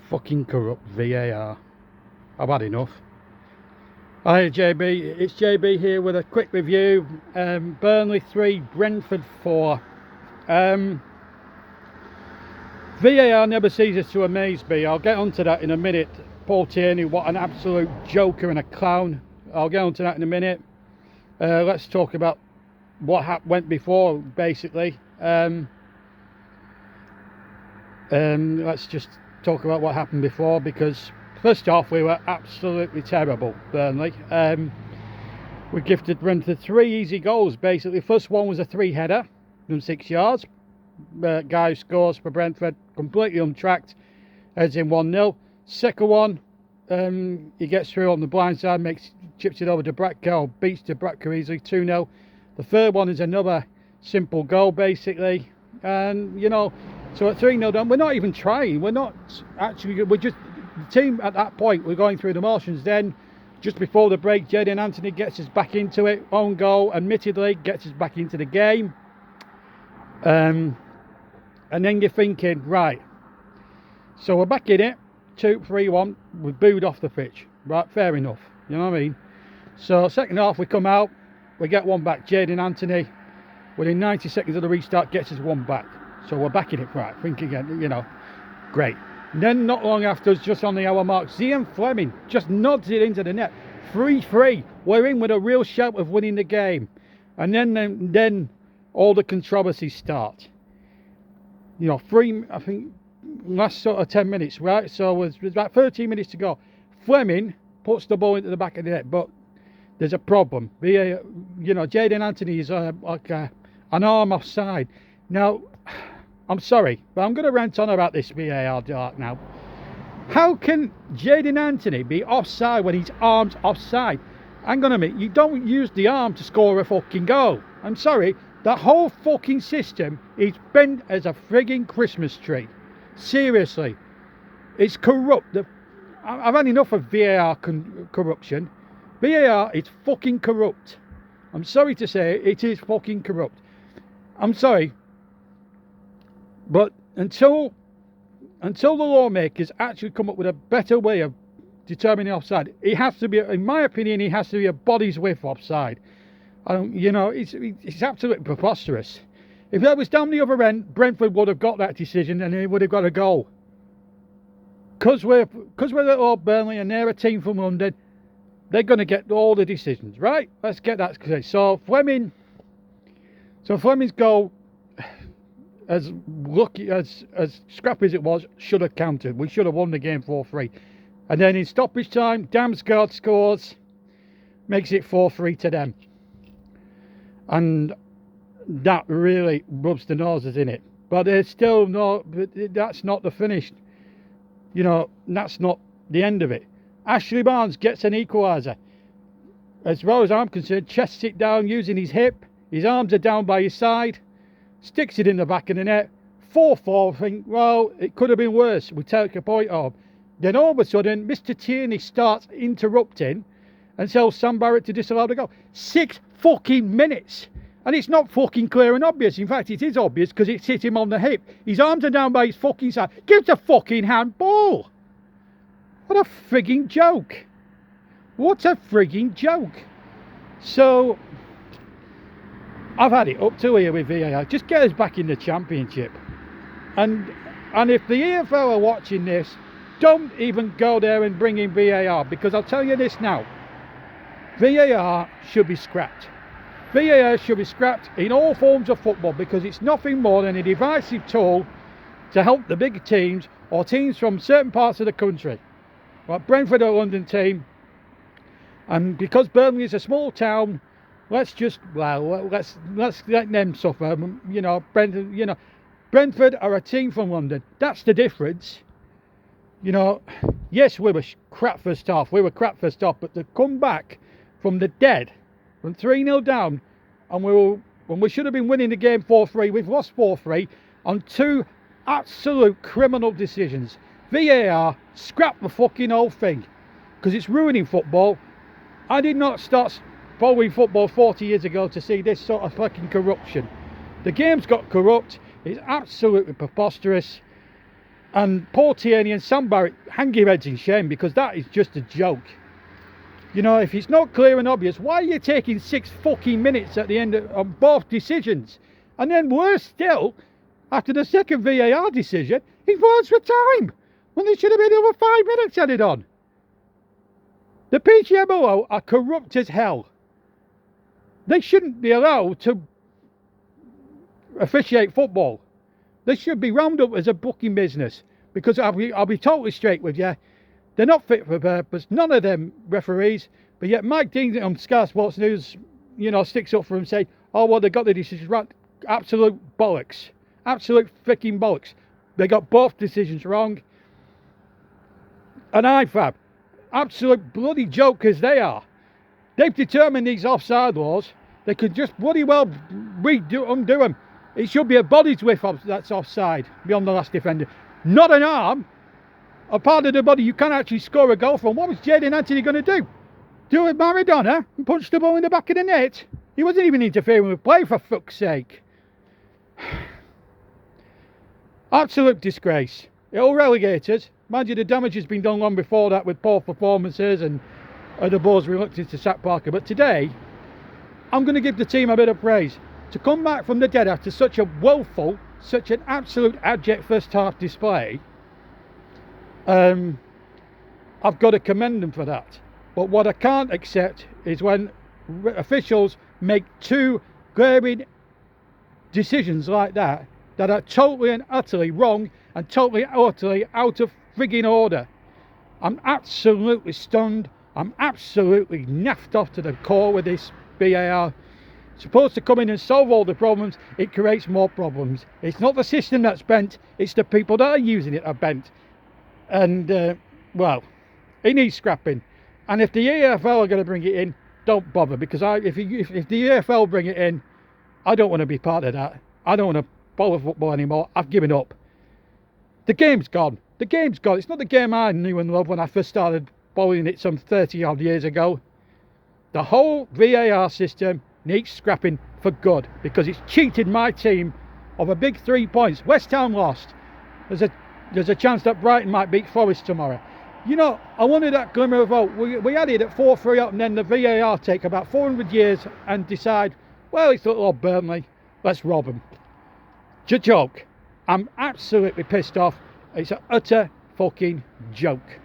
Fucking corrupt VAR. I've had enough. Hi JB, it's JB here with a quick review. Burnley 3, Brentford 4. VAR never ceases to amaze me. I'll get onto that in a minute. Paul Tierney, what an absolute joker and a clown. I'll get onto that in a minute. Let's talk about what went before, basically. Let's just talk about what happened before, because first off, we were absolutely terrible, Burnley. We gifted Brentford 3 easy goals, basically. First one was a 3-header from 6 yards. Guy scores for Brentford, completely untracked, heads in 1-0. Second one, he gets through on the blind side, chips it over to Bratko, beats to Bratko easily, 2-0. The third one is another simple goal, basically. And, you know, so at 3-0 down, we're not even trying. We're not actually, we're just, the team at that point, we're going through the motions. Then, just before the break, Jadon Anthony gets us back into it. Own goal, admittedly, gets us back into the game. And then you're thinking, right, so we're back in it, 2-3-1, we're booed off the pitch. Right, fair enough, you know what I mean? So second half, we come out, we get one back. Jadon Anthony, within 90 seconds of the restart, gets us one back. So we're back in it, right, thinking, you know, great. And then not long after, just on the hour mark, Zian Fleming just nods it into the net. 3-3, we're in with a real shout of winning the game. And then all the controversies start. You know, I think last sort of 10 minutes, right? So there's about 13 minutes to go. Fleming puts the ball into the back of the net, but there's a problem. You know, Jadon Anthony is like an arm offside. Now, I'm sorry, but I'm going to rant on about this VAR dark now. How can Jadon Anthony be offside when his arm's offside? Hang on a minute, you don't use the arm to score a fucking goal. I'm sorry. That whole fucking system is bent as a frigging Christmas tree. Seriously. It's corrupt. I've had enough of VAR corruption. VAR is fucking corrupt. I'm sorry to say it is fucking corrupt. I'm sorry. But until the lawmakers actually come up with a better way of determining offside, it has to be, in my opinion, it has to be a body's width offside. You know, it's absolutely preposterous. If that was down the other end, Brentford would have got that decision and they would have got a goal. Because we're at all Burnley and they're a team from London, they're going to get all the decisions, right? Let's get that. So Fleming's goal, as lucky as scrappy as it was, should have counted. We should have won the game 4-3. And then in stoppage time, Damsgaard scores, makes it 4-3 to them. And that really rubs the noses in it. But there's still that's not the finish. You know, that's not the end of it. Ashley Barnes gets an equaliser. As far as I'm concerned, chests it down using his hip. His arms are down by his side. Sticks it in the back of the net. 4-4, I think, well, it could have been worse. We take a point off. Then all of a sudden, Mr. Tierney starts interrupting and tells Sam Barrett to disallow the goal. 6 fucking minutes. And it's not fucking clear and obvious. In fact, it is obvious because it's hit him on the hip. His arms are down by his fucking side. Gives a fucking handball. What a frigging joke. What a frigging joke. So, I've had it up to here with VAR. Just get us back in the Championship. And if the EFL are watching this, don't even go there and bring in VAR, because I'll tell you this now. VAR should be scrapped. VAR should be scrapped in all forms of football, because it's nothing more than a divisive tool to help the bigger teams or teams from certain parts of the country. Well, Brentford are a London team, and because Birmingham is a small town, let's let them suffer. You know, Brentford are a team from London. That's the difference. You know, yes, we were crap first half. But to come back from the dead, from 3-0 down, and when we should have been winning the game 4-3, we've lost 4-3 on 2 absolute criminal decisions. VAR, scrap the fucking whole thing, because it's ruining football. I did not start following football 40 years ago to see this sort of fucking corruption. The game's got corrupt. It's absolutely preposterous. And Paul Tierney and Sam Barrett, hang your heads in shame, because that is just a joke. You know, if it's not clear and obvious, why are you taking 6 fucking minutes at the end of both decisions? And then worse still, after the second VAR decision, he votes for time, when there should have been over 5 minutes added on. The PGMOL are corrupt as hell. They shouldn't be allowed to officiate football. They should be rounded up as a booking business, because I'll be totally straight with you. They're not fit for purpose, none of them referees, but yet Mike Dean on Sky Sports News, you know, sticks up for them, saying, oh, well, they got the decisions right. Absolute bollocks. Absolute freaking bollocks. They got both decisions wrong. And IFAB, absolute bloody jokers they are. They've determined these offside laws. They could just bloody well undo them. It should be a body's width that's offside, beyond the last defender. Not an arm. A part of the body you can't actually score a goal from. What was Jadon Anthony going to do? Do it Maradona and punch the ball in the back of the net? He wasn't even interfering with play, for fuck's sake. Absolute disgrace. It'll relegate us. Mind you, the damage has been done long before that with poor performances and the board's reluctance to sack Parker. But today, I'm going to give the team a bit of praise. To come back from the dead after such a woeful, such an absolute abject first half display, I've got to commend them for that. But what I can't accept is when officials make 2 glaring decisions like that are totally and utterly wrong and totally and utterly out of frigging order. I'm absolutely stunned. I'm absolutely naffed off to the core with this VAR. It's supposed to come in and solve all the problems. It creates more problems. It's not the system that's bent, it's the people that are using it are bent. And well, it needs scrapping. And if the EFL are going to bring it in, don't bother, because if the EFL bring it in, I don't want to be part of that. I don't want to follow football anymore. I've given up. The game's gone. The game's gone. It's not the game I knew and loved when I first started following it some 30 odd years ago. The whole VAR system needs scrapping for good, because it's cheated my team of a big 3 points. West Ham lost. There's a chance that Brighton might beat Forest tomorrow. You know, I wanted that glimmer of hope. We had it at 4-3 up, and then the VAR take about 400 years and decide, well, it's little old Burnley, let's rob them. Joke. I'm absolutely pissed off. It's an utter fucking joke.